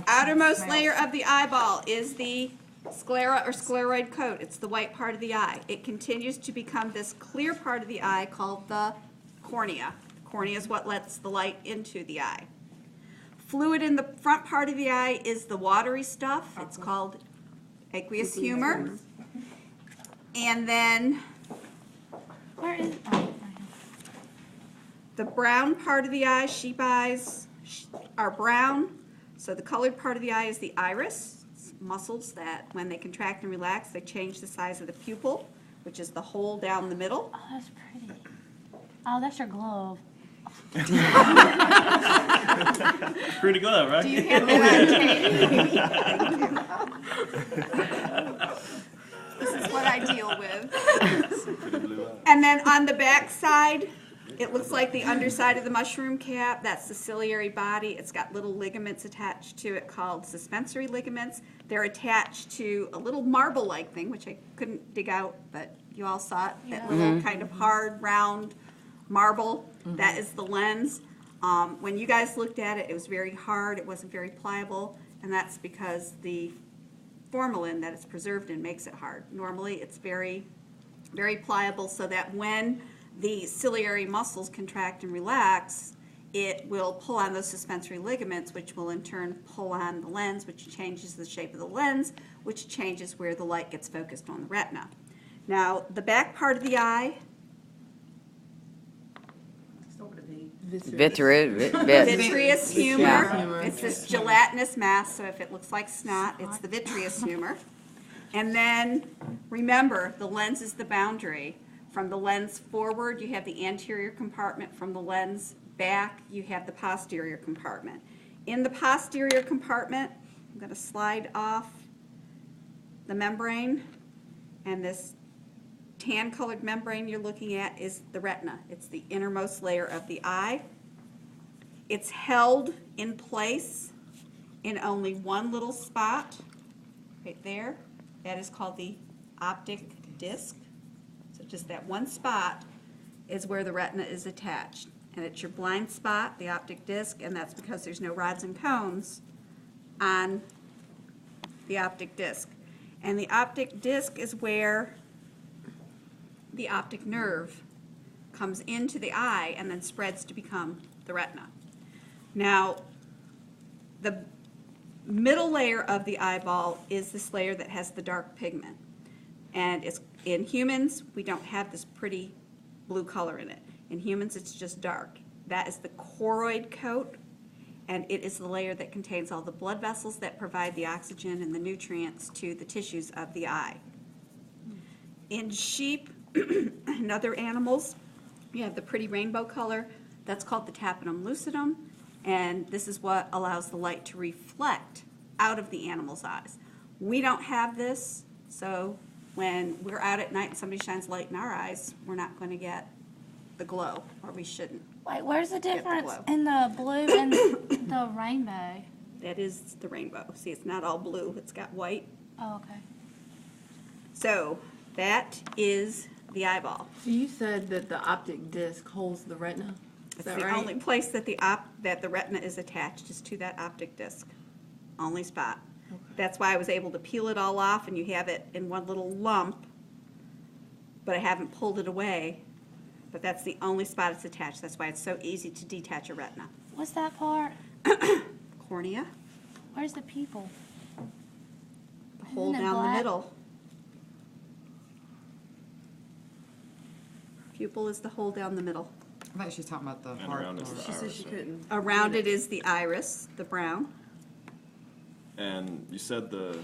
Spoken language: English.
outermost layer of the eyeball is the sclera or scleroid coat. It's the white part of the eye. It continues to become this clear part of the eye called the cornea. The cornea is what lets the light into the eye. Fluid in the front part of the eye is the watery stuff. It's called aqueous humor. And then Where is? the brown part of the eye, sheep eyes are brown. So the colored part of the eye is the iris. It's muscles that when they contract and relax, they change the size of the pupil, which is the hole down the middle. Oh, that's pretty. Oh, that's your glove. Pretty good, right? Do you have that on tape? This is what I deal with. And then on the back side, it looks like the underside of the mushroom cap. That's the ciliary body. It's got little ligaments attached to it called suspensory ligaments. They're attached to a little marble-like thing, which I couldn't dig out, but you all saw it. That little kind of hard, round marble. That is the lens. When you guys looked at it, it was very hard. It wasn't very pliable, and that's because the formalin that it's preserved in makes it hard. Normally, it's very, very pliable, so that when the ciliary muscles contract and relax, it will pull on those suspensory ligaments, which will in turn pull on the lens, which changes the shape of the lens, which changes where the light gets focused on the retina. Now, the back part of the eye, vitreous humor. Yeah. It's this gelatinous mass, so if it looks like snot, it's the vitreous humor. And then, remember, the lens is the boundary. From the lens forward, you have the anterior compartment. From the lens back, you have the posterior compartment. In the posterior compartment, I'm going to slide off the membrane, and this tan-colored membrane you're looking at is the retina. It's the innermost layer of the eye. It's held in place in only one little spot, right there. That is called the optic disc. So just that one spot is where the retina is attached. And it's your blind spot, the optic disc, and that's because there's no rods and cones on the optic disc. And the optic disc is where the optic nerve comes into the eye and then spreads to become the retina. Now, the middle layer of the eyeball is this layer that has the dark pigment. And it's, in humans, we don't have this pretty blue color in it. In humans, it's just dark. That is the choroid coat, and it is the layer that contains all the blood vessels that provide the oxygen and the nutrients to the tissues of the eye. In sheep and other animals, you have the pretty rainbow color. That's called the tapetum lucidum, and this is what allows the light to reflect out of the animal's eyes. We don't have this, so when we're out at night and somebody shines light in our eyes, we're not going to get the glow, or we shouldn't. Wait, where's the the difference glow. in the blue and the rainbow? That is the rainbow. See, it's not all blue. It's got white. Oh, okay. So that is the eyeball. So you said that the optic disc holds the retina? Is It's that the right? only place that the retina is attached is to that optic disc. Only spot. Okay. That's why I was able to peel it all off, and you have it in one little lump, but I haven't pulled it away. But that's the only spot it's attached. That's why it's so easy to detach a retina. What's that part? Cornea, Where's the pupil? the hole Isn't it down the black? middle. Pupil is the hole down the middle. I thought she was talking about the And heart. around is the She said iris, she right? couldn't. Around it is the iris, the brown. And you said the